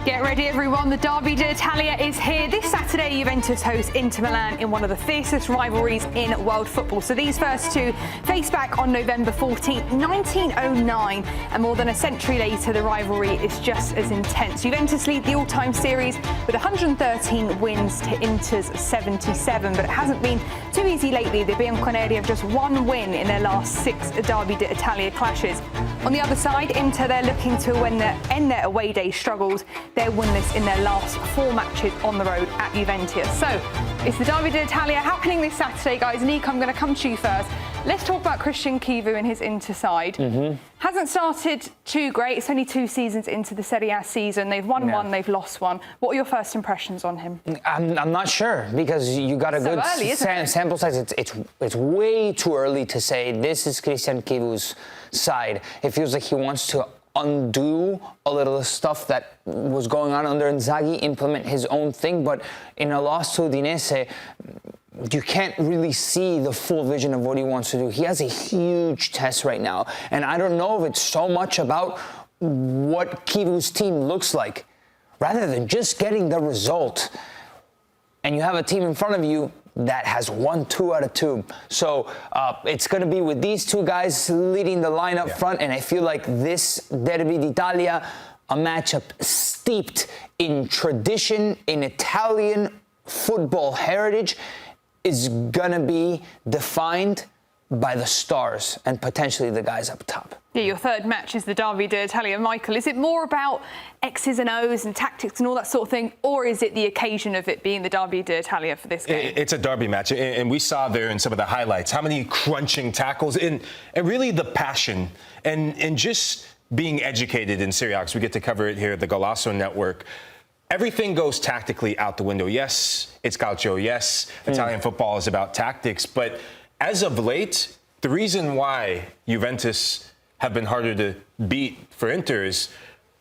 Get ready, everyone. The Derby d'Italia is here. This Saturday, Juventus host Inter Milan in one of the fiercest rivalries in world football. So these first two face back on November 14th, 1909. And more than a century later, the rivalry is just as intense. Juventus lead the all-time series with 113 wins to Inter's 77. But it hasn't been too easy lately. The Bianconeri have just one win in their last 6 Derby d'Italia clashes. On the other side, Inter, they're looking to end their away day struggles. They're winless in their last 4 matches on the road at Juventus. So it's the Derby d'Italia happening this Saturday, guys. Nico, I'm going to come to you first. Let's talk about Christian Chivu and his Inter side. Hasn't started too great. It's only 2 seasons into the Serie A season. They've won one, they've lost one. What are your first impressions on him? I'm not sure, because you got a good sample size. It's way too early to say this is Christian Chivu's side. It feels like he wants to undo a little of stuff that was going on under Inzaghi, implement his own thing, but in a loss to Udinese, you can't really see the full vision of what he wants to do. He has a huge test right now, and I don't know if it's so much about what Chivu's team looks like, rather than just getting the result. And you have a team in front of you that has won 2 out of 2. So it's going to be with these 2 guys leading the line up front, and I feel like this Derby d'Italia, a matchup steeped in tradition, in Italian football heritage, is going to be defined by the stars and potentially the guys up top. Yeah, your third match is the Derby d'Italia. Michael, is it more about X's and O's and tactics and all that sort of thing, or is it the occasion of it being the Derby d'Italia for this game? It's a derby match, and we saw there in some of the highlights how many crunching tackles and really the passion and just being educated in Serie A, because we get to cover it here at the Golazo network. Everything goes tactically out the window. Yes, it's calcio. Yes, Italian football is about tactics. But as of late, the reason why Juventus have been harder to beat for Inter is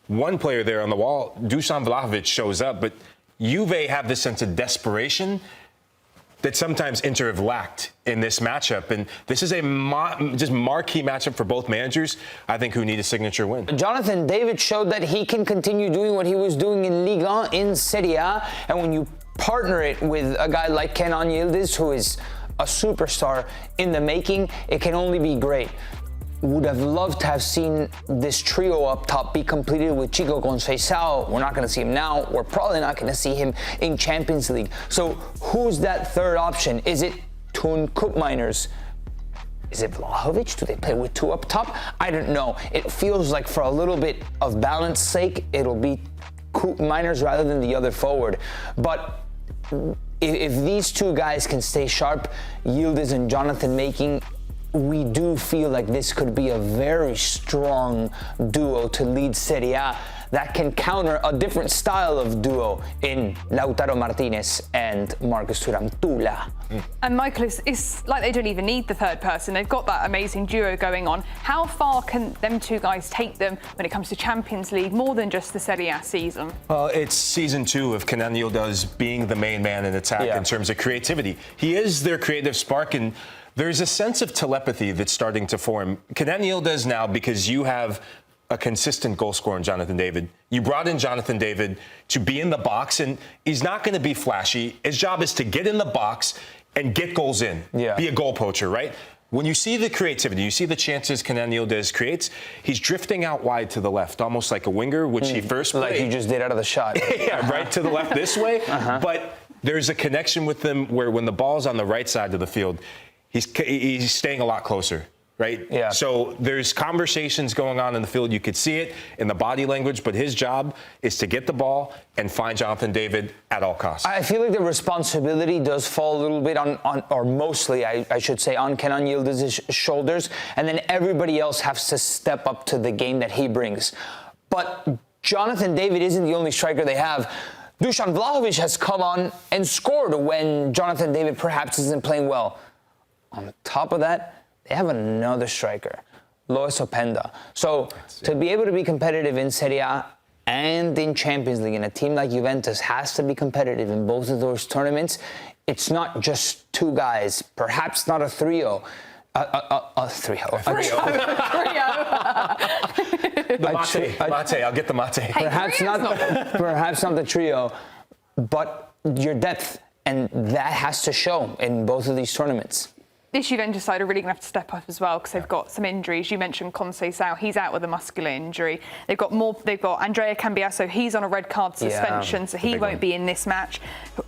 one player there on the wall, Dusan Vlahovic, shows up. But Juve have this sense of desperation that sometimes Inter have lacked in this matchup. And this is a just marquee matchup for both managers, I think, who need a signature win. Jonathan David showed that he can continue doing what he was doing in Liga, in Serie A. And when you partner it with a guy like Kenan Yıldız, who is a superstar in the making, it can only be great. Would have loved to have seen this trio up top be completed with Chico Conceição. We're not going to see him now. We're probably not going to see him in Champions League. So who's that third option? Is it Toon Koopmeiners? Is it Vlahovic? Do they play with 2 up top? I don't know. It feels like for a little bit of balance sake, it'll be Koopmeiners rather than the other forward. But if these 2 guys can stay sharp, Yıldız and Jonathan making, we do feel like this could be a very strong duo to lead Serie A that can counter a different style of duo in Lautaro Martinez and Marcus Thuram. And Michael, it's like they don't even need the third person. They've got that amazing duo going on. How far can them 2 guys take them when it comes to Champions League, more than just the Serie A season? Well, it's season 2 of Kenan Yıldız being the main man in attack in terms of creativity. He is their creative spark, and there's a sense of telepathy that's starting to form. Kenan Yıldız now, because you have a consistent goal scorer in Jonathan David. You brought in Jonathan David to be in the box, and he's not going to be flashy. His job is to get in the box and get goals in. Be a goal poacher, right? When you see the creativity, you see the chances Kenan Yıldız creates, he's drifting out wide to the left, almost like a winger, which he first played. Like you just did out of the shot. Right to the left this way. But there's a connection with him where when the ball's on the right side of the field, he's staying a lot closer, right? So there's conversations going on in the field. You could see it in the body language, but his job is to get the ball and find Jonathan David at all costs. I feel like the responsibility does fall a little bit on or mostly, I should say, on Kenan Yıldız's shoulders, and then everybody else has to step up to the game that he brings. But Jonathan David isn't the only striker they have. Dusan Vlahovic has come on and scored when Jonathan David perhaps isn't playing well. On top of that, they have another striker, Lois Openda. So to be able to be competitive in Serie A and in Champions League, and a team like Juventus has to be competitive in both of those tournaments, it's not just 2 guys, perhaps not a trio. 3-0. 3-0. The mate. I'll get the mate. Perhaps not the trio, but your depth, and that has to show in both of these tournaments. This Juventus side are really going to have to step up as well because they've got some injuries. You mentioned Conceição, he's out with a muscular injury. They've got Andrea Cambiasso, he's on a red card suspension, so he won't be in this match.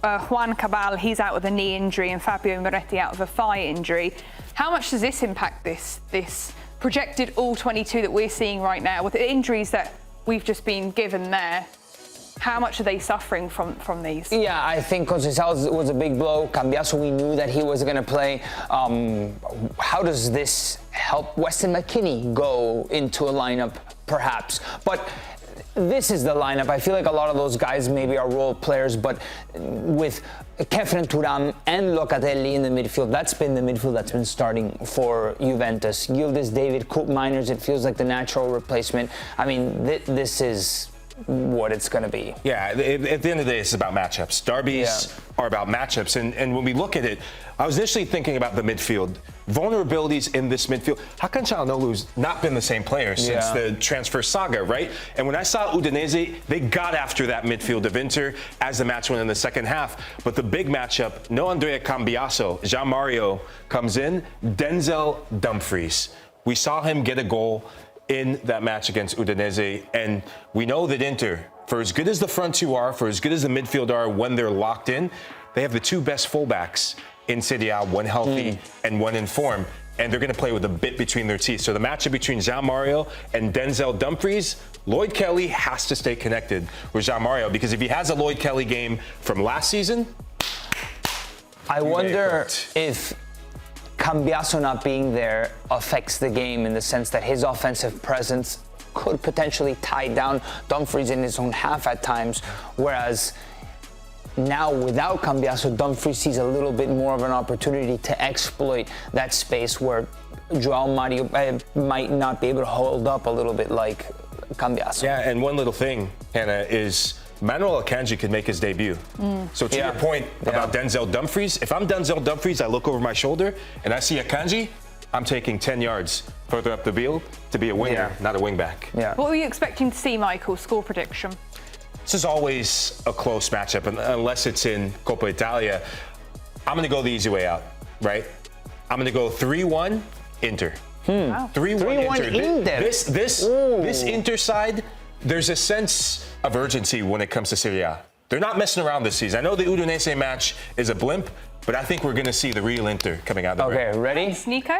Juan Cabal, he's out with a knee injury, and Fabio Moretti out with a thigh injury. How much does this impact this projected all-22 that we're seeing right now with the injuries that we've just been given there? How much are they suffering from these? Yeah, I think Conceição was a big blow. Cambiasso, we knew that he was going to play. How does this help Weston McKennie go into a lineup, perhaps? But this is the lineup. I feel like a lot of those guys maybe are role players, but with Kefren Turam and Locatelli in the midfield, that's been the midfield that's been starting for Juventus. Yıldız, David, Koop Miners, it feels like the natural replacement. I mean, this is what it's going to be. Yeah, at the end of the day, it's about matchups. Derbies are about matchups. And when we look at it, I was initially thinking about the midfield. Vulnerabilities in this midfield. Hakan Çalhanoğlu's not been the same player since the transfer saga, right? And when I saw Udinese, they got after that midfield of Inter as the match went in the second half. But the big matchup, no Andrea Cambiasso, João Mário comes in, Denzel, Dumfries. We saw him get a goal in that match against Udinese, and we know that Inter, for as good as the front two are, for as good as the midfield are when they're locked in, they have the two best fullbacks in Serie A, one healthy and one in form, and they're going to play with a bit between their teeth. So the matchup between João Mário and Denzel Dumfries, Lloyd Kelly has to stay connected with João Mário, because if he has a Lloyd Kelly game from last season, I wonder if Cambiasso not being there affects the game in the sense that his offensive presence could potentially tie down Dumfries in his own half at times, whereas now without Cambiasso, Dumfries sees a little bit more of an opportunity to exploit that space where João Mário might not be able to hold up a little bit like Cambiasso. Yeah, and one little thing, Hannah, is Manuel Akanji could make his debut. So to your point about Denzel Dumfries, if I'm Denzel Dumfries, I look over my shoulder and I see Akanji, I'm taking 10 yards further up the field to be a winger, not a wingback. Yeah. What were you expecting to see, Michael? Score prediction? This is always a close matchup, unless it's in Coppa Italia. I'm going to go the easy way out, right? I'm going to go 3-1 Inter. Wow. 3-1 Inter. This Inter side, there's a sense of urgency when it comes to Serie A. They're not messing around this season. I know the Udinese match is a blimp, but I think we're going to see the real Inter coming out of the Okay, ready? Nico?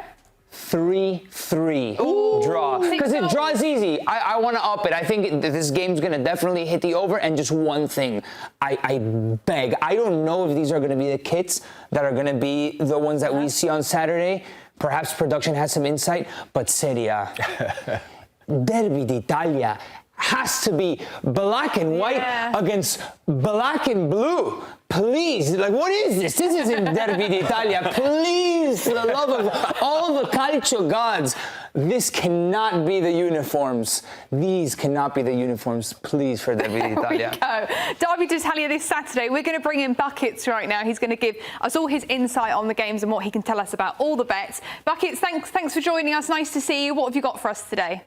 3-3 draw. Because it draws easy. I want to up it. I think this game's going to definitely hit the over. And just one thing, I beg. I don't know if these are going to be the kits that are going to be the ones that we see on Saturday. Perhaps production has some insight, but Serie A. Derby d'Italia has to be black and white against black and blue. Please, like, what is this? This isn't Derby d'Italia. Please, for the love of all the calcio gods, this cannot be the uniforms. These cannot be the uniforms, please, for Derby d'Italia. There we go. Derby d'Italia this Saturday. We're going to bring in Buckets right now. He's going to give us all his insight on the games and what he can tell us about all the bets. Buckets, thanks for joining us. Nice to see you. What have you got for us today?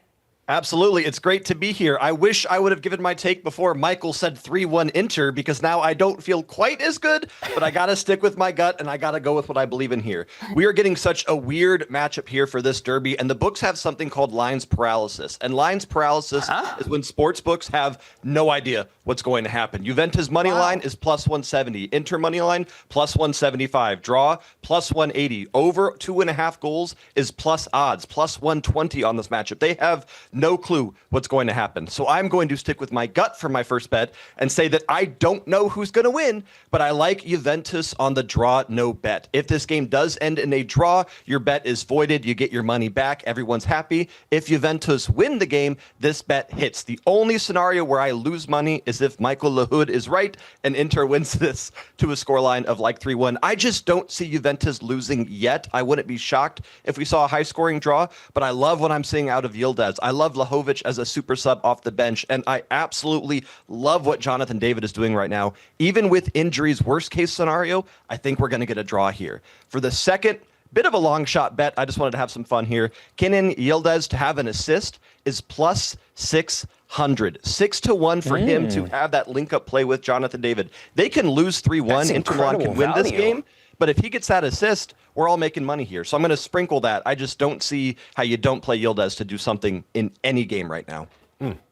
Absolutely. It's great to be here. I wish I would have given my take before Michael said 3-1 Inter, because now I don't feel quite as good, but I got to stick with my gut and I got to go with what I believe in here. We are getting such a weird matchup here for this derby, and the books have something called lines paralysis. And lines paralysis is when sports books have no idea what's going to happen. Juventus money line is plus 170. Inter money line plus 175. Draw plus 180. Over 2.5 goals is plus odds, plus 120 on this matchup. They have no clue what's going to happen. So I'm going to stick with my gut for my first bet and say that I don't know who's going to win, but I like Juventus on the draw no bet. If this game does end in a draw, your bet is voided. You get your money back. Everyone's happy. If Juventus win the game, this bet hits. The only scenario where I lose money is if Michael Lahoud is right and Inter wins this to a scoreline of like 3-1. I just don't see Juventus losing yet. I wouldn't be shocked if we saw a high-scoring draw, but I love what I'm seeing out of Yıldız. I love Lahovic as a super sub off the bench, and I absolutely love what Jonathan David is doing right now. Even with injuries, worst case scenario, I think we're going to get a draw here. For the second bit of a long shot bet. I just wanted to have some fun here. Kenan Yıldız to have an assist is plus 600. 6-1 for him to have that link-up play with Jonathan David. They can lose 3-1. Inter Milan can win this game. But if he gets that assist, we're all making money here. So I'm going to sprinkle that. I just don't see how you don't play Yıldız to do something in any game right now.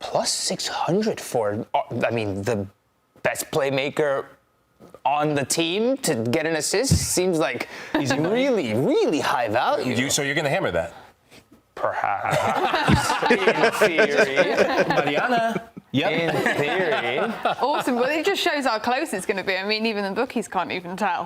Plus 600 for, I mean, the best playmaker on the team to get an assist seems like he's really, really high value. So you're going to hammer that? Perhaps. In theory. Mariana. Yep. In theory. Awesome. Well, it just shows how close it's going to be. I mean, even the bookies can't even tell.